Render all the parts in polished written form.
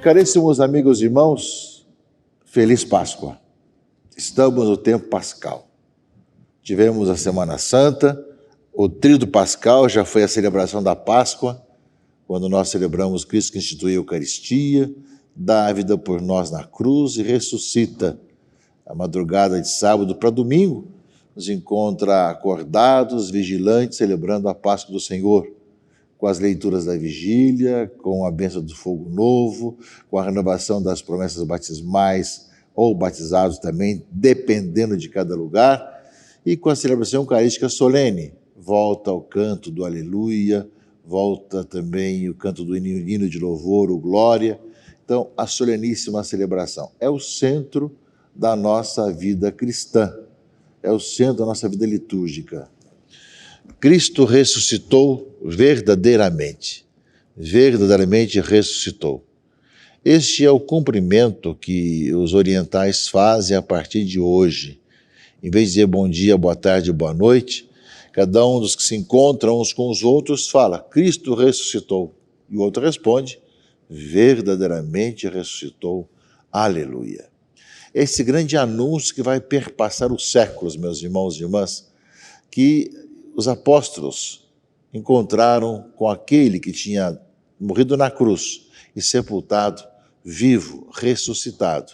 Caríssimos amigos e irmãos, feliz Páscoa. Estamos no tempo pascal. Tivemos a Semana Santa, o tríodo pascal já foi a celebração da Páscoa, quando nós celebramos Cristo que instituiu a Eucaristia, dá a vida por nós na cruz e ressuscita. A madrugada de sábado para domingo nos encontra acordados, vigilantes, celebrando a Páscoa do Senhor, com as leituras da vigília, com a bênção do fogo novo, com a renovação das promessas batismais ou batizados também, dependendo de cada lugar, e com a celebração eucarística solene. Volta o canto do Aleluia, volta também o canto do hino de louvor, o Glória. Então, a soleníssima celebração é o centro da nossa vida cristã, é o centro da nossa vida litúrgica. Cristo ressuscitou verdadeiramente ressuscitou. Este é o cumprimento que os orientais fazem a partir de hoje. Em vez de dizer bom dia, boa tarde, boa noite, cada um dos que se encontram uns com os outros fala, Cristo ressuscitou. E o outro responde, verdadeiramente ressuscitou, aleluia. Esse grande anúncio que vai perpassar os séculos, meus irmãos e irmãs, que os apóstolos encontraram com aquele que tinha morrido na cruz e sepultado, vivo, ressuscitado.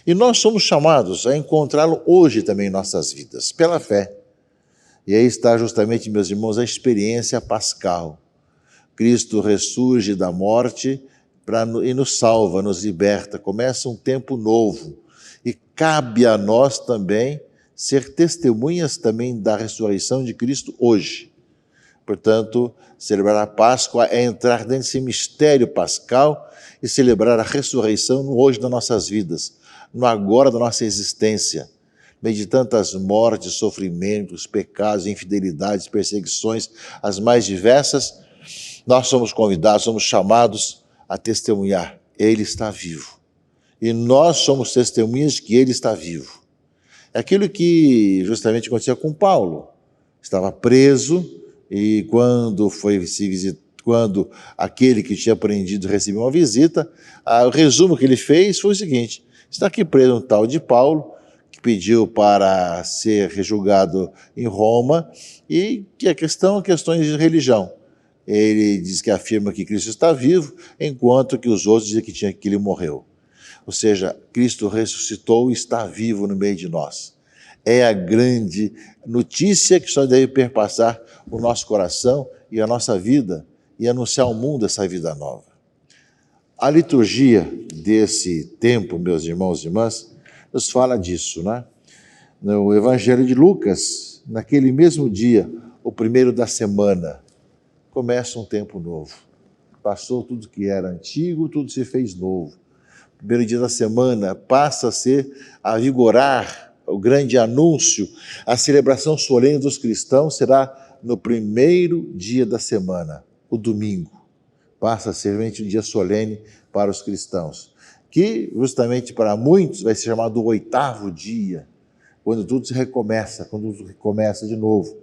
E nós somos chamados a encontrá-lo hoje também em nossas vidas, pela fé. E aí está justamente, meus irmãos, a experiência pascal. Cristo ressurge da morte e nos salva, nos liberta. Começa um tempo novo. E cabe a nós também ser testemunhas também da ressurreição de Cristo hoje. Portanto, celebrar a Páscoa é entrar dentro desse mistério pascal e celebrar a ressurreição no hoje das nossas vidas, no agora da nossa existência. Meio de tantas mortes, sofrimentos, pecados, infidelidades, perseguições, as mais diversas, nós somos convidados, somos chamados a testemunhar. Ele está vivo. E nós somos testemunhas de que Ele está vivo. É aquilo que justamente acontecia com Paulo. Estava preso e quando quando aquele que tinha prendido recebeu uma visita, o resumo que ele fez foi o seguinte, está aqui preso um tal de Paulo, que pediu para ser rejulgado em Roma e que questões de religião. Ele diz que afirma que Cristo está vivo, enquanto que os outros dizem que ele morreu. Ou seja, Cristo ressuscitou e está vivo no meio de nós. É a grande notícia que só deve perpassar o nosso coração e a nossa vida e anunciar ao mundo essa vida nova. A liturgia desse tempo, meus irmãos e irmãs, nos fala disso, né? No Evangelho de Lucas, naquele mesmo dia, o primeiro da semana, começa um tempo novo. Passou tudo que era antigo, tudo se fez novo. O primeiro dia da semana passa a vigorar o grande anúncio, a celebração solene dos cristãos será no primeiro dia da semana, o domingo. Passa a ser realmente um dia solene para os cristãos, que justamente para muitos vai ser chamado o oitavo dia, quando tudo se recomeça, quando tudo recomeça de novo.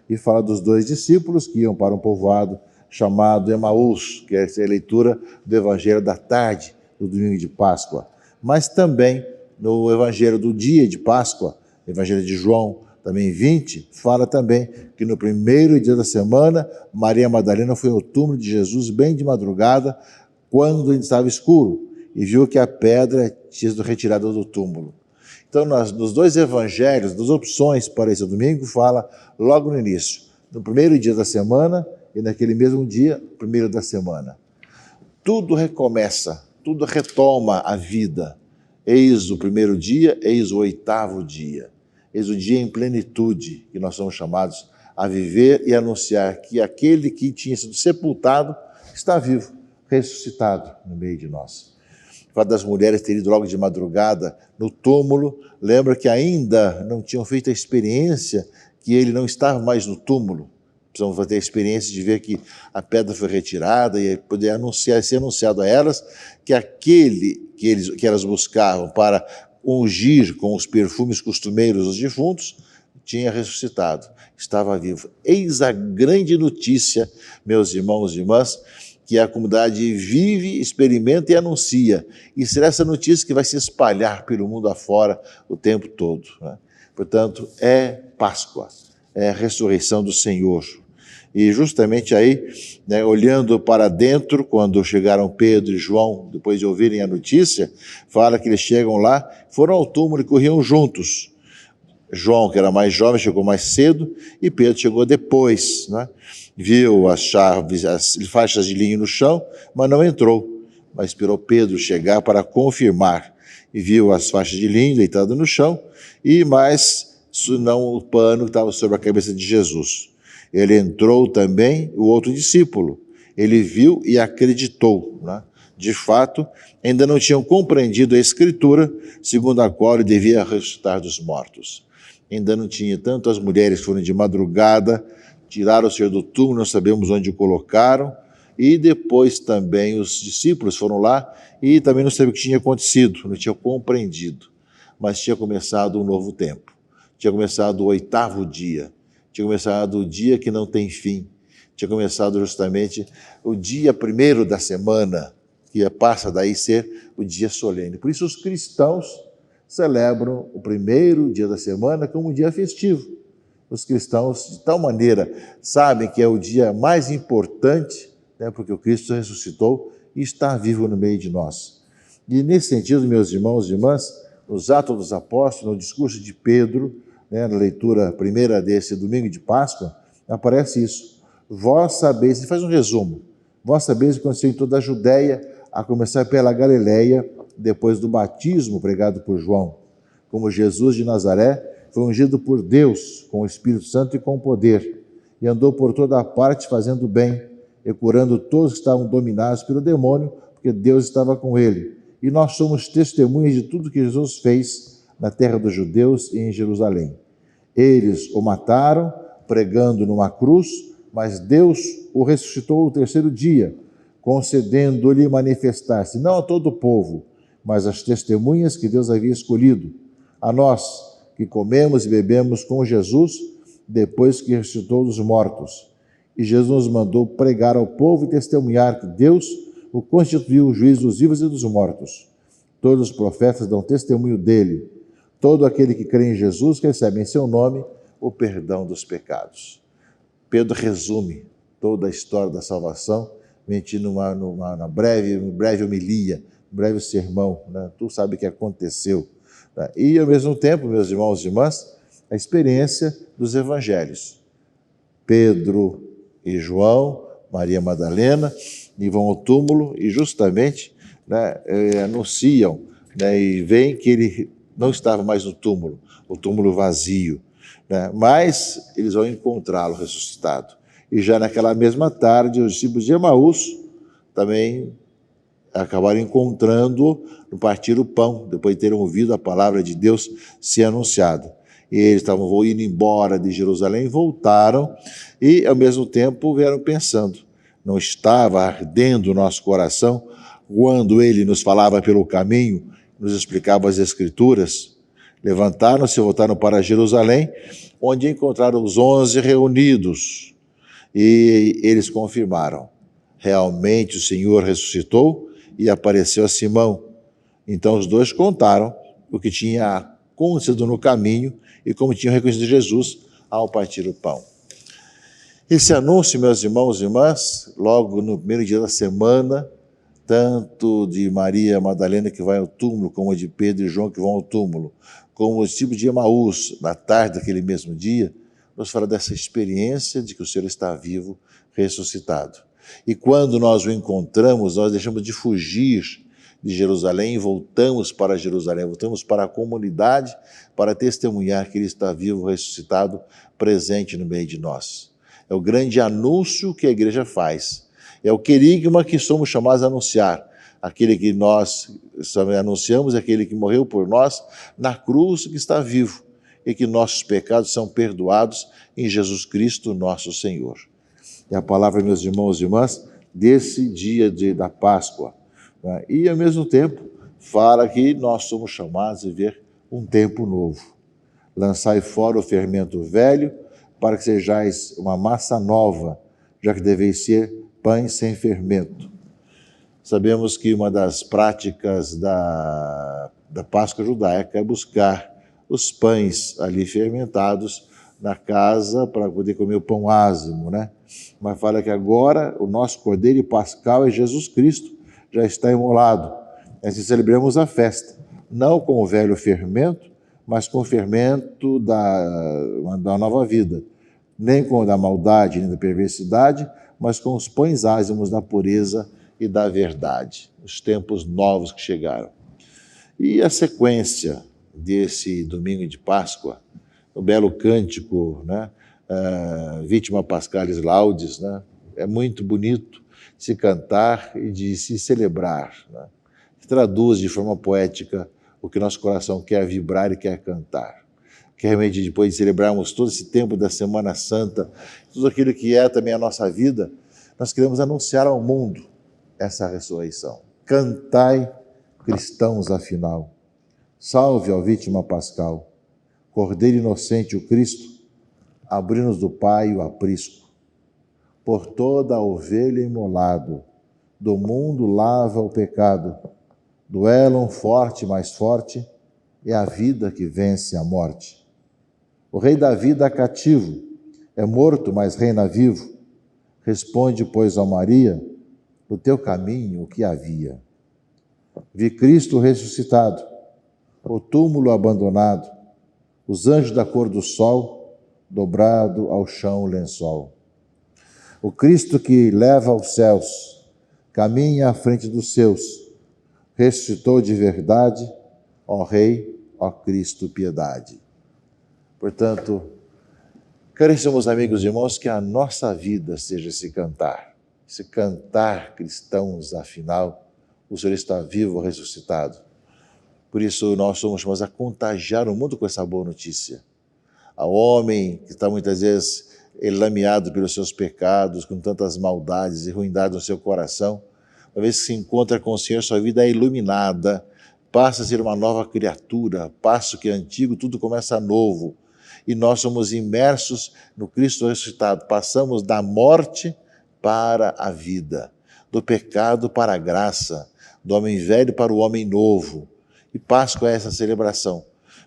E fala dos dois discípulos que iam para um povoado chamado Emaús, que é a leitura do Evangelho da tarde, do domingo de Páscoa. Mas também no Evangelho do dia de Páscoa, Evangelho de João, também 20, fala também que no primeiro dia da semana, Maria Madalena foi ao túmulo de Jesus bem de madrugada, quando ainda estava escuro, e viu que a pedra tinha sido retirada do túmulo. Então, nos dois evangelhos, duas opções para esse domingo, fala logo no início, no primeiro dia da semana e naquele mesmo dia, primeiro da semana. Tudo recomeça, tudo retoma a vida. Eis o primeiro dia, eis o oitavo dia. Eis o dia em plenitude que nós somos chamados a viver e anunciar que aquele que tinha sido sepultado está vivo, ressuscitado no meio de nós. O fato das mulheres terem ido logo de madrugada no túmulo, lembra que ainda não tinham feito a experiência que ele não estava mais no túmulo. Precisamos ter a experiência de ver que a pedra foi retirada e poder ser anunciado a elas que aquele que elas buscavam para ungir com os perfumes costumeiros os defuntos, tinha ressuscitado, estava vivo. Eis a grande notícia, meus irmãos e irmãs, que a comunidade vive, experimenta e anuncia. E será essa notícia que vai se espalhar pelo mundo afora o tempo todo, né? Portanto, é Páscoa, é a ressurreição do Senhor. E justamente aí, né, olhando para dentro, quando chegaram Pedro e João, depois de ouvirem a notícia, fala que eles chegam lá, foram ao túmulo e corriam juntos. João, que era mais jovem, chegou mais cedo, e Pedro chegou depois, né? Viu as chaves, as faixas de linho no chão, mas não entrou. Mas esperou Pedro chegar para confirmar. E viu as faixas de linho deitadas no chão, e mais não o pano que estava sobre a cabeça de Jesus. Ele entrou também, o outro discípulo. Ele viu e acreditou, né? De fato, ainda não tinham compreendido a Escritura, segundo a qual ele devia ressuscitar dos mortos. Ainda não tinha, tanto as mulheres que foram de madrugada, tiraram o Senhor do túmulo, não sabemos onde o colocaram, e depois também os discípulos foram lá e também não sabiam o que tinha acontecido, não tinham compreendido, mas tinha começado um novo tempo, tinha começado o 8º dia, tinha começado o dia que não tem fim, tinha começado justamente o dia 1º da semana, que passa daí ser o dia solene. Por isso os cristãos celebram o 1º dia da semana como um dia festivo. Os cristãos, de tal maneira, sabem que é o dia mais importante, né, porque o Cristo ressuscitou e está vivo no meio de nós. E nesse sentido, meus irmãos e irmãs, nos Atos dos Apóstolos, no discurso de Pedro, né, na leitura primeira desse domingo de Páscoa, aparece isso. Vós sabeis, ele faz um resumo, vós sabeis o que aconteceu em toda a Judéia, a começar pela Galileia, depois do batismo pregado por João, como Jesus de Nazaré foi ungido por Deus com o Espírito Santo e com poder, e andou por toda a parte fazendo bem, e curando todos que estavam dominados pelo demônio, porque Deus estava com ele. E nós somos testemunhas de tudo que Jesus fez na terra dos judeus e em Jerusalém. Eles o mataram, pregando numa cruz, mas Deus o ressuscitou ao 3º dia, concedendo-lhe manifestar-se, não a todo o povo, mas às testemunhas que Deus havia escolhido, a nós, que comemos e bebemos com Jesus, depois que ressuscitou dos mortos. E Jesus nos mandou pregar ao povo e testemunhar que Deus o constituiu o juiz dos vivos e dos mortos. Todos os profetas dão testemunho dele. Todo aquele que crê em Jesus recebe em seu nome o perdão dos pecados. Pedro resume toda a história da salvação, numa breve homilia, um breve sermão, né? Tu sabe o que aconteceu. E, ao mesmo tempo, meus irmãos e irmãs, a experiência dos evangelhos. Pedro e João, Maria Madalena, e vão ao túmulo e justamente, né, anunciam, né, e veem que ele não estava mais no túmulo, o túmulo vazio, né, mas eles vão encontrá-lo ressuscitado. E já naquela mesma tarde, os discípulos de Emaús também acabaram encontrando no partir o pão, depois de terem ouvido a palavra de Deus ser anunciada. E eles estavam indo embora de Jerusalém, voltaram e, ao mesmo tempo, vieram pensando. Não estava ardendo o nosso coração quando ele nos falava pelo caminho, nos explicava as Escrituras? Levantaram-se e voltaram para Jerusalém, onde encontraram os 11 reunidos. E eles confirmaram. Realmente o Senhor ressuscitou e apareceu a Simão. Então os dois contaram o que tinha acontecido no caminho e como tinham reconhecido Jesus ao partir o pão. Esse anúncio, meus irmãos e irmãs, logo no 1º dia da semana, tanto de Maria Madalena que vai ao túmulo, como de Pedro e João que vão ao túmulo, como os discípulos de Emaús, na tarde daquele mesmo dia, nos fala dessa experiência de que o Senhor está vivo, ressuscitado. E quando nós o encontramos, nós deixamos de fugir de Jerusalém e voltamos para Jerusalém, voltamos para a comunidade para testemunhar que ele está vivo, ressuscitado, presente no meio de nós. É o grande anúncio que a igreja faz. É o querigma que somos chamados a anunciar. Aquele que nós anunciamos, aquele que morreu por nós na cruz, que está vivo e que nossos pecados são perdoados em Jesus Cristo, nosso Senhor. É a palavra, meus irmãos e irmãs, desse dia da Páscoa. Né? E, ao mesmo tempo, fala que nós somos chamados a viver um tempo novo. Lançai fora o fermento velho, para que sejais uma massa nova, já que deveis ser pães sem fermento. Sabemos que uma das práticas da Páscoa judaica é buscar os pães ali fermentados na casa para poder comer o pão ázimo, né? Mas fala que agora o nosso cordeiro pascal é Jesus Cristo, já está imolado. Assim celebramos a festa, não com o velho fermento, mas com o fermento da nova vida, nem com o da maldade, nem da perversidade, mas com os pães ázimos da pureza e da verdade, os tempos novos que chegaram. E a sequência desse domingo de Páscoa, o belo cântico, né? Vítima Pascalis Laudes, né? É muito bonito de se cantar e de se celebrar, né? Traduz de forma poética o que nosso coração quer vibrar e quer cantar. Que realmente, depois de celebrarmos todo esse tempo da Semana Santa, tudo aquilo que é também a nossa vida, nós queremos anunciar ao mundo essa ressurreição. Cantai, cristãos, afinal. Salve, ó vítima pascal. Cordeiro inocente, o Cristo, abriu-nos do Pai o aprisco. Por toda a ovelha imolado, do mundo lava o pecado. Duela um forte mais forte, é a vida que vence a morte. O rei da vida cativo, é morto, mas reina vivo. Responde, pois, a Maria, no teu caminho o que havia. Vi Cristo ressuscitado, o túmulo abandonado, os anjos da cor do sol, dobrado ao chão o lençol. O Cristo que leva aos céus, caminha à frente dos seus, ressuscitou de verdade, ó Rei, ó Cristo, piedade. Portanto, caríssimos amigos e irmãos, que a nossa vida seja esse cantar cristãos, afinal, o Senhor está vivo, ressuscitado. Por isso nós somos chamados a contagiar o mundo com essa boa notícia. Ao homem que está muitas vezes lameado pelos seus pecados, com tantas maldades e ruindades no seu coração, uma vez que se encontra com o Senhor, sua vida é iluminada, passa a ser uma nova criatura, passa o que é antigo, tudo começa novo. E nós somos imersos no Cristo ressuscitado, passamos da morte para a vida, do pecado para a graça, do homem velho para o homem novo. E Páscoa é essa celebração.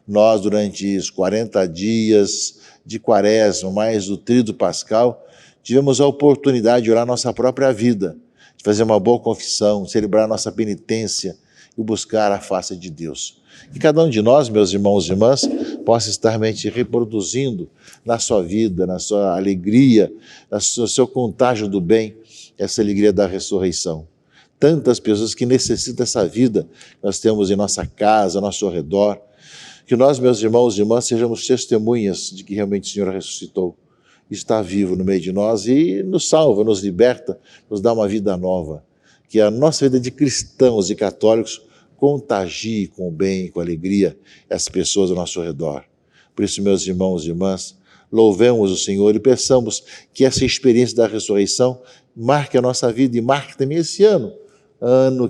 Nós, durante os 40 dias de Quaresma, mais o tríduo pascal, tivemos a oportunidade de orar nossa própria vida, de fazer uma boa confissão, celebrar nossa penitência e buscar a face de Deus. Que cada um de nós, meus irmãos e irmãs, possa estar realmente reproduzindo na sua vida, na sua alegria, no seu contágio do bem, essa alegria da ressurreição. Tantas pessoas que necessitam dessa vida que nós temos em nossa casa, ao nosso redor. Que nós, meus irmãos e irmãs, sejamos testemunhas de que realmente o Senhor ressuscitou, está vivo no meio de nós e nos salva, nos liberta, nos dá uma vida nova. Que a nossa vida de cristãos e católicos contagie com o bem, com a alegria as pessoas ao nosso redor. Por isso, meus irmãos e irmãs, louvemos o Senhor e peçamos que essa experiência da ressurreição marque a nossa vida e marque também esse ano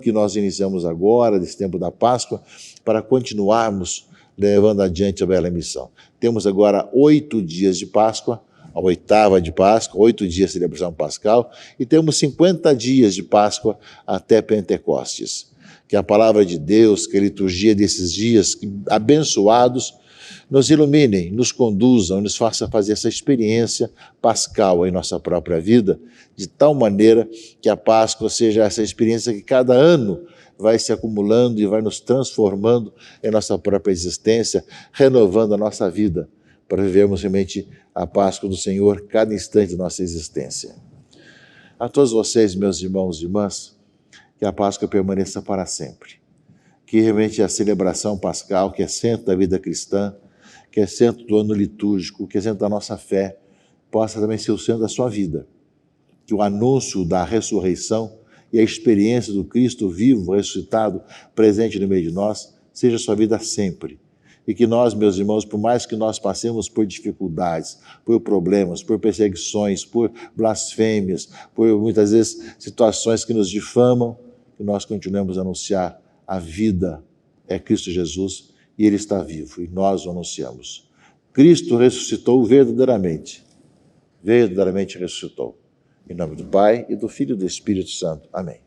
que nós iniciamos agora, desse tempo da Páscoa, para continuarmos levando adiante a bela missão. Temos agora 8 dias de Páscoa, a 8ª de Páscoa, 8 dias de celebração pascal, e temos 50 dias de Páscoa até Pentecostes. Que a palavra de Deus, que a liturgia desses dias abençoados, nos iluminem, nos conduzam, nos façam fazer essa experiência pascal em nossa própria vida, de tal maneira que a Páscoa seja essa experiência que cada ano vai se acumulando e vai nos transformando em nossa própria existência, renovando a nossa vida, para vivermos realmente a Páscoa do Senhor cada instante da nossa existência. A todos vocês, meus irmãos e irmãs, que a Páscoa permaneça para sempre. Que realmente a celebração pascal, que é centro da vida cristã, que é centro do ano litúrgico, que é centro da nossa fé, possa também ser o centro da sua vida. Que o anúncio da ressurreição e a experiência do Cristo vivo, ressuscitado, presente no meio de nós, seja a sua vida sempre. E que nós, meus irmãos, por mais que nós passemos por dificuldades, por problemas, por perseguições, por blasfêmias, por muitas vezes situações que nos difamam, que nós continuemos a anunciar a vida é Cristo Jesus e Ele está vivo e nós o anunciamos. Cristo ressuscitou verdadeiramente. Verdadeiramente ressuscitou. Em nome do Pai, e do Filho e do Espírito Santo. Amém.